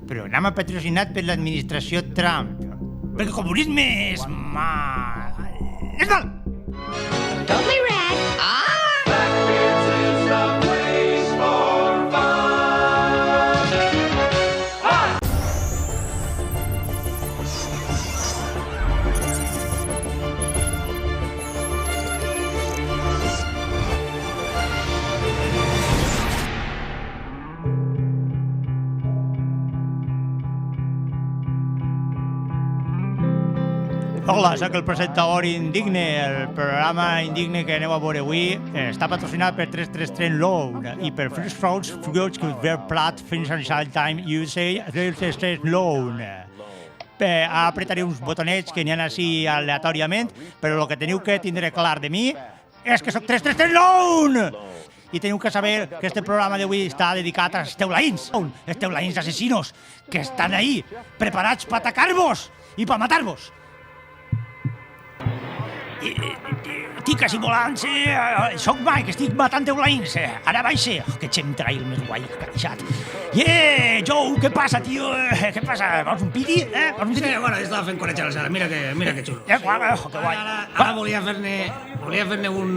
Programa patrocinat per l'administració Trump. Perquè el comunisme és mal. És mal! Totally rad. Hola, sóc el presentador Indigne. El programa Indigne que aneu a veure avui està patrocinat per 333 Loan i per First Fruits Verplat Financial Time USA 333 Loan. Apretaré uns botonets que n'hi ha així aleatòriament, però el que teniu que tindre clar de mi és que sóc 333 Loan! I teniu que saber que este programa d'avui està dedicat als teulaïns assassinos que estan ahí, preparats per atacar-vos i per matar-vos. Ticas i volants, soc mai que estic matant teulaïns, ara baixa. Que xemtrail més guai que ha deixat. Joe, què passa, tio? Què passa? Vols un piti? Sí, bueno, estava fent conèixer ara, mira que xulo. Que guai. Ara volia fer-ne un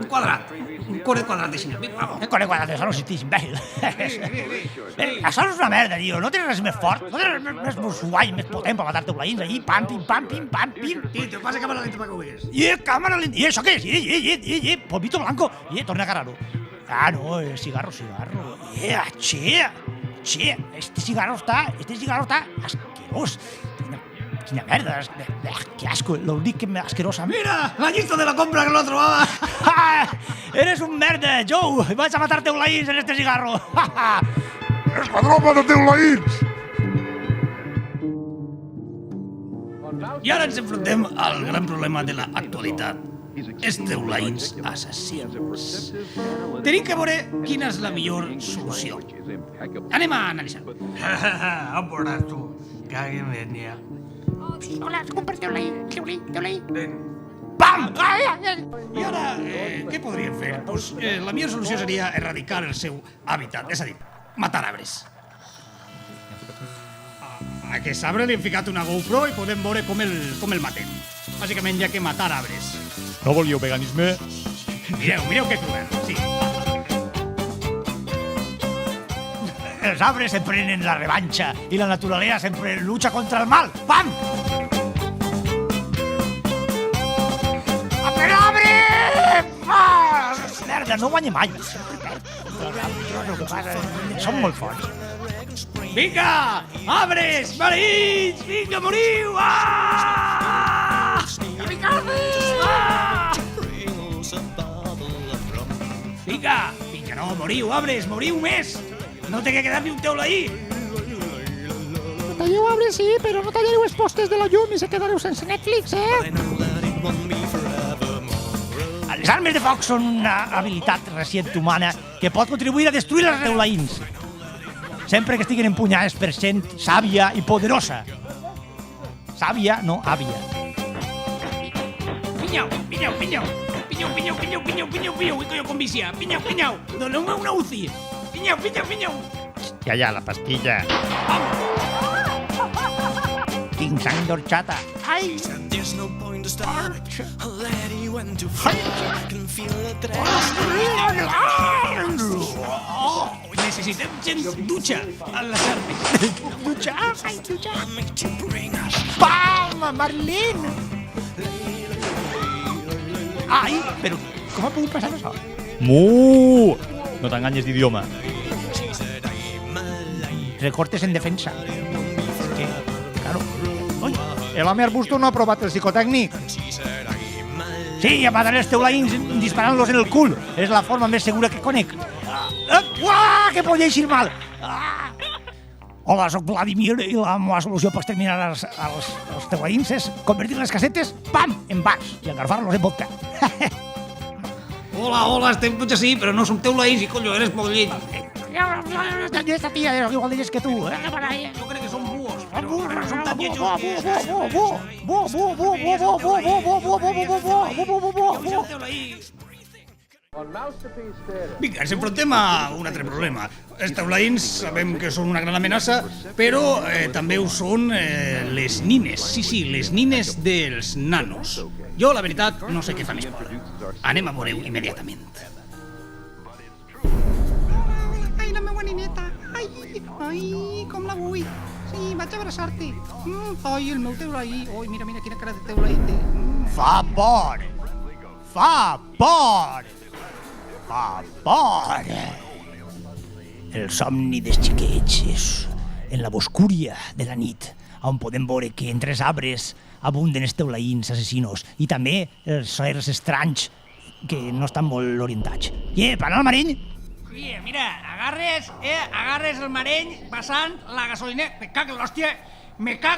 quadrat, un core quadrat de xina. Un core quadrat, això no existeix, imbècil. Això és una merda, tio, no tens res més fort, no tens res més guai, més potent per matar teulaïns, ahí, pam, pim, pam, pim, pam, pim. Tio, passa càmera lenta perquè ho veus. Càmera lenta, això què és? Polvito blanco, torna a agarrar-ho. Ah, no, cigarro. Che, este cigarro está asqueroso. Quina merda, que asco, l'únic que m'asquerosa. Mira, la llista de la compra que no la trobava. Eres un merda, Joe, vaig a matar teulaïns en este cigarro. Esquadró de teulaïns! I ara ens enfrontem al gran problema de l'actualitat. Els teulaïns assassins. Tenim que veure quina és la millor solució. Anem a analitzar. On veuràs tu? Caguen l'ètnia. Hola, soc un teulaí. Pam! I ara, què podríem fer? Pues, la millor solució seria erradicar el seu hàbitat, és a dir, matar arbres. A aquest arbre li hem ficat una GoPro i podem veure com el matem. Bàsicament hi ha que matar arbres. No volíeu veganisme? Mireu que trobem, sí. Els arbres sempre prenen la revanxa i la naturalesa sempre lucha contra el mal. Pam! ¡A per arbre! Merda, no guanya mai. Sempre perd. El que passa, són molt forts. Vinga! Arbres! Marins! Vinga, moriu! Ah! Vinga, no, moriu, arbres, moriu més! No té que quedar ni un teulaí! No talleu arbres, sí, però no tallareu els postes de la llum i se quedareu sense Netflix, Les armes de foc són una habilitat recient humana que pot contribuir a destruir els teulaïns, sempre que estiguin empunyades per gent sàvia i poderosa. Sàvia, no àvia. Pinyau! I con vicia! Pinyau! Doneu-me una UCI! Pinyau! Ja, la pastilla. Tinc sang d'orxata. Ai! Necessitem gent dutxa a les armes. Dutxa! Pam! Marlene! Ai, però com ha pogut passar això? Mu! No t'enganyes d'idioma. Recortes en defensa. Que, claro. L'home arbusto no ha provat el psicotècnic. Sí, a matar els teulaïns disparant-los en el cul. És la forma més segura que conec. Uah, que pot llegir mal. Hola, soc Vladimir i la meva solució per exterminar els teulaïns és convertir les casetes, pam, en bars i agarfar-los en vodka. Hola, estem tots així, però no som teulaïns i colló, eres pollit. Esta tia és igual de llest que tu, Jo crec que som buos. Som tan lletjos. Teulaí. Vinga, ens enfrontem a un altre problema. Els teulaïns sabem que són una gran amenaça, però també ho són les nines. Sí, les nines dels nanos. Jo, la veritat, no sé què fa més por. Anem a veure-ho immediatament. Ai, la meva nineta. Ai, com la vull. Sí, vaig a abraçar-te. Ai, el meu teulaí. Ai, mira, quina cara de teulaí té. Fa por! Fa por! Fa por! El somni dels xiquets és en la boscúria de la nit, on podem veure que entre els arbres abunden els teulaïns assassinos i també els sers estranys que no estan molt orientats. Per anar al mariny? Sí, mira, agarres el mareny passant la gasolinera. Me cago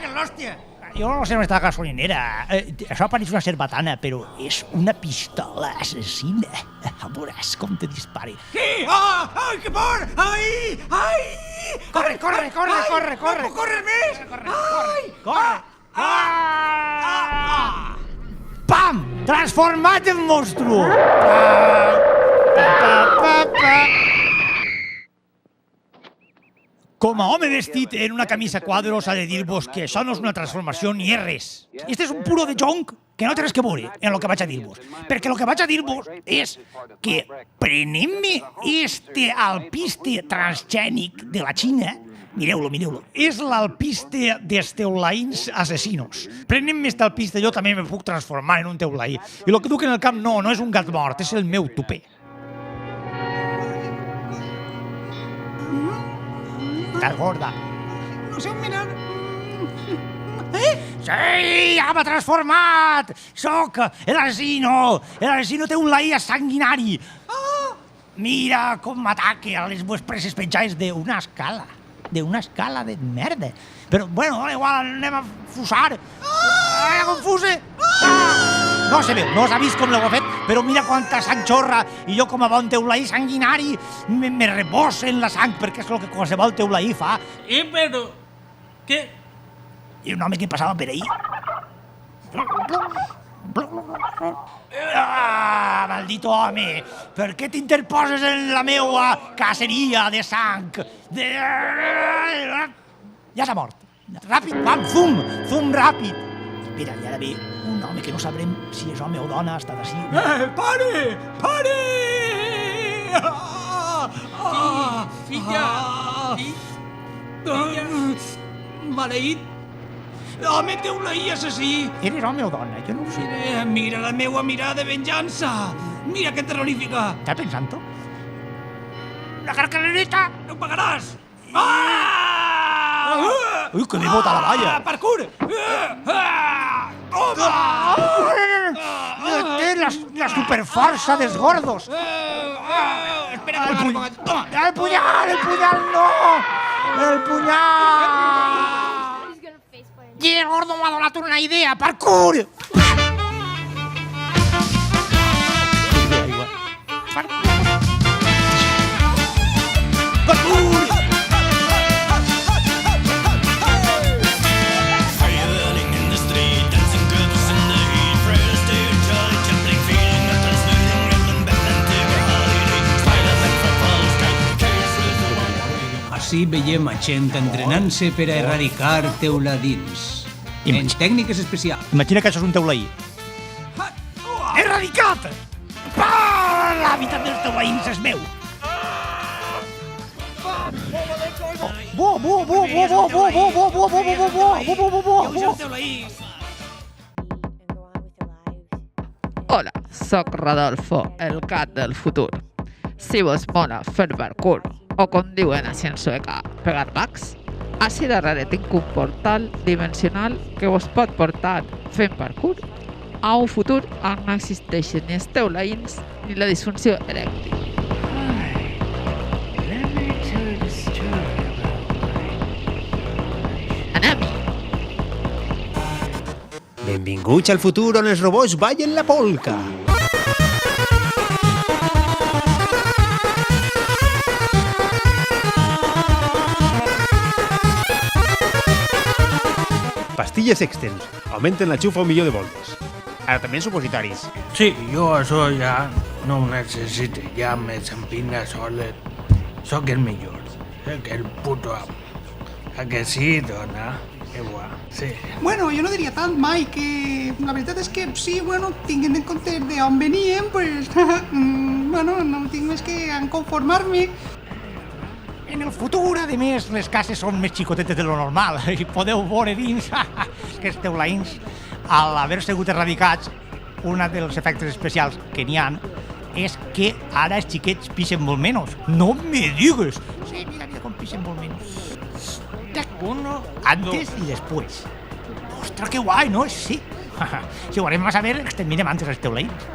en l'hòstia. Jo no sé on està la gasolinera. Això pareix una cerbatana, però és una pistola assassina. A veuràs com te dispari. Què? Ai, que por! Ai! Corre! No puc córrer més! Corre! Pam! Transformat en monstru! Com a home vestit en una camisa quadros, ha de dir-vos que això no és una transformació ni és res. Este és un puro de jonc que no té res que veure en el que vaig a dir-vos. Perquè el que vaig a dir-vos és que prenem-me este alpiste transgènic de la Xina, mireu-lo, és l'alpiste dels teulaïns assassinos. Prenem-me este alpiste, jo també me puc transformar en un teulaí. I el que duc en el cap no és un gat mort, és el meu tupé. Estàs gorda. No sé on mirar. Sí, ja m'ha transformat! Soc l'assassino teulaí sanguinari. Mira com m'ataque a les meves preses penjades d'una escala de merda. Però, bueno, igual anem a fusar. Ai, confuse! No se veu, no s'ha vist com l'heu fet, però mira quanta sang xorra i jo com a bon teulaí sanguinari me rebossen la sang perquè és el que qualsevol teulaí fa. Però... Què? I un home que passava per ahí. Maldito home, per què t'interposes en la meua caceria de sang? Ja s'ha mort. Ràpid, vam, zum ràpid. Espera, i ara ve un home que no sabrem si és home o dona, ha estat així. Pare! Filla! Maleït! Home, teulaí assassí! Eres home o dona? Jo no ho sé. Mira la meua mirada de venjança! Mira que terrorífica! Estàs pensant-ho? La carcalereta! No ho pagaràs! Ui, que m'he botat la valla! Parkour! Té la superforça dels gordos! Espera, toma! El punyal no! El punyal! I el gordo m'ha donat una idea! Parkour! Parkour! Així veiem a gent entrenant-se per a erradicar teuladins. En tècniques especials. Imagina que això és un teulaí. Erradicat! L'hàbitat dels teulaïns és meu! Hola, sóc Rodolfo, el gat del futur. Si vos mola fer parkour, o com diuen així en sueca, pegar bugs, així darrere tinc un portal dimensional que vos pot portar fent parkour a un futur on no existeixen ni els teulaïns ni la disfunció elèctrica. Anem-hi! Benvinguts al futur on els robots ballen la polca. Pastilles Extens. Augmenten la xufa un milió de voltes. Ara també en supositoris. Sí, jo això ja No ho necessite, ja me s'empina solet. Sóc el millor, sóc el puto amo. A que sí, dona? Que guà, sí. Bueno, jo no diria tant mai, que la veritat és que sí, bueno, tinguent en compte d'on veníem, pues, bueno, no tinc més que en conformar-me. En el futur, a més, les cases són més xicotetes de lo normal i podeu veure dins que els teulaïns, al haver sigut erradicats, un dels efectes especials que n'hi ha és que ara els xiquets pixen molt menys. No me digues! Sí, mira com pixen molt menys. Antes i després. Ostres, que guai, no? Sí. Si ho anem a saber, exterminem antes els teulaïns.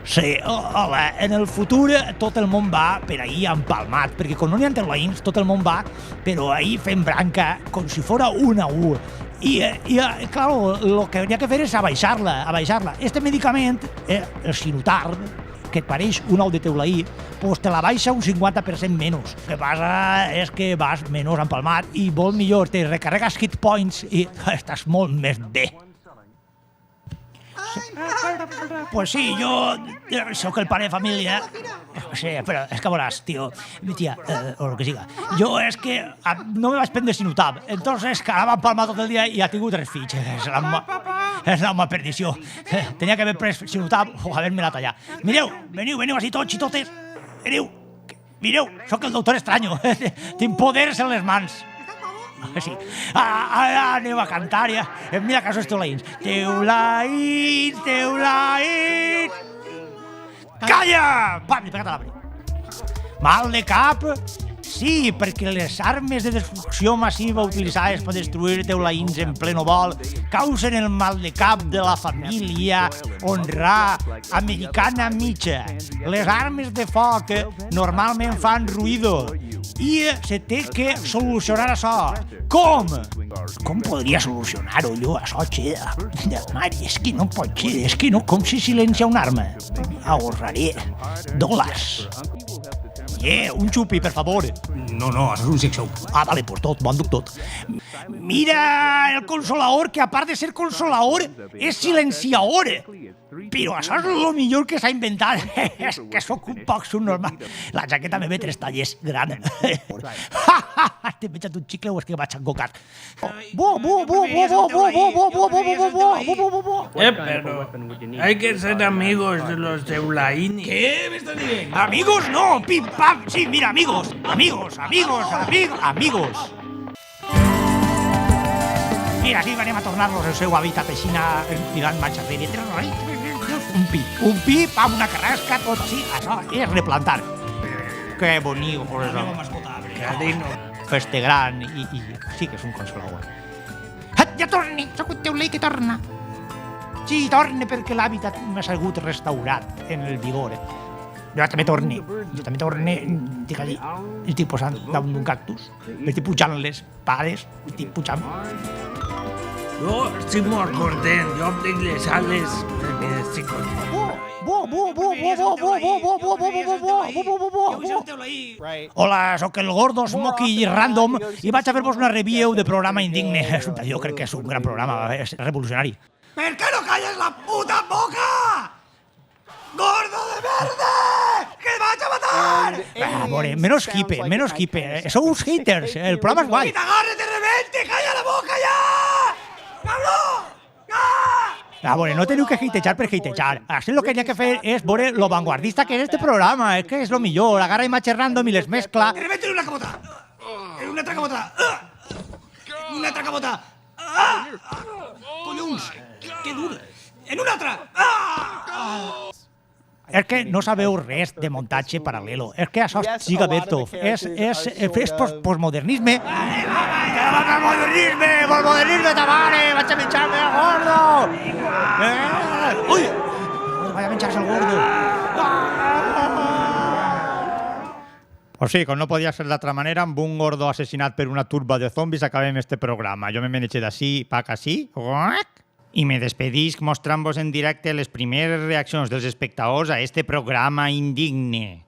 Sí, hola, en el futur tot el món va per ahí empalmat, perquè quan no n'hi ha teulaïns tot el món va, però ahí fent branca com si fora una U. I claro, lo que hauria que fer és abaixar-la. Este medicament, el Sinutard, que et pareix un ou de teulaí, pues te la baixa un 50% menys. El que passa és que vas menys empalmat i molt millor, te recarregues hit points i estàs molt més bé. Pues sí, jo sóc el pare de família. Sí, però és que veuràs, tio, tia, o el que siga. Jo és que no me vaig prendre Sinutab, entonces que anava empalmat tot el dia i ha tingut 3 fills. És la meva perdició. Tenia que haver pres Sinutab o haver-me-la tallat. Mireu, veniu així tots i totes. Mireu, sóc el doctor Estranyo. Tinc poders en les mans. Sí. Anem a cantar ja. Mira que són teulaïns. Teulaïns. Calla! Pam, li he pegat a l'arbre. Mal de cap? Sí, perquè les armes de destrucció massiva utilitzades per destruir teulaïns en pleno vol causen el mal de cap de la família honrar americana mitja. Les armes de foc normalment fan ruïdo i se té que solucionar això. Com? Com podria solucionar-ho jo, això, xeda? Mare, és que no pot ser, és que no, com se silencia una arma? Ahorraré $. Un xupi, per favor. No, això és un sex-show. Vale, pues tot, bon duc tot. Mira el consolador, que a part de ser consolador, és silenciador. Però això és el millor que s'ha inventat. És que sóc un poc subnormal. La jaqueta me ve 3 talles gran. T'he menjat un xicle o és que vaig encocar? Pero hay que ser amigos de los teulaïns. ¿Qué me estás diciendo? Amigos no, pim pam, sí, mira, amigos. Mira, aquí venim a tornar-los el seu hàbitat aixina tirant marxes de un pi, pam, una carrasca, tot sí, això és replantar. Que bonic, por eso. Feste gran i sí que és un consolador. Ja torni, sóc un teulei que torna. Sí, torna perquè l'hàbitat m'ha sigut restaurat en el vigor. Jo també torne, estic allí, estic posant damunt d'un cactus, estic pujant les pares, estic pujant. Jo estic molt content, jo em dic les ales perquè estic content. Hola, sóc el Gordo Smoky Random i vaig a fer-vos una review de programa indigne. Jo crec que és un gran programa, és revolucionari. ¿Per qué no calles la puta boca? ¡Gordo de verde! ¡Que te vaig a matar! More, menos hipe. Sou uns haters, el programa és guai. ¡Que t'agarre, te rebente! ¡Calla la boca ja! ¡Cabrón! Bueno, no teniu que hatejar per hatejar. Així el que n'hi ha que fer és veure lo vanguardista que és este programa. És que és lo millor. Agarra imatges random i les mescla. ¡Te rebente una cabota! Una altra cabota! Una altra cabota! Collons! Que dur! En una altra! És que no sabeu res de muntatge paral·lelo. És que això és Gigabertov. És postmodernisme. Postmodernisme, tamare! Vaig a menjar-me el gordo! Ui! Vaig a menjar-se el gordo! O sigui, com no podia ser d'altra manera, amb un gordo assassinat per una turba de zombis acabem este programa. Jo me menege d'ací, pac així, i me despedisc mostrant-vos en directe les primeres reaccions dels espectadors a este programa indigne.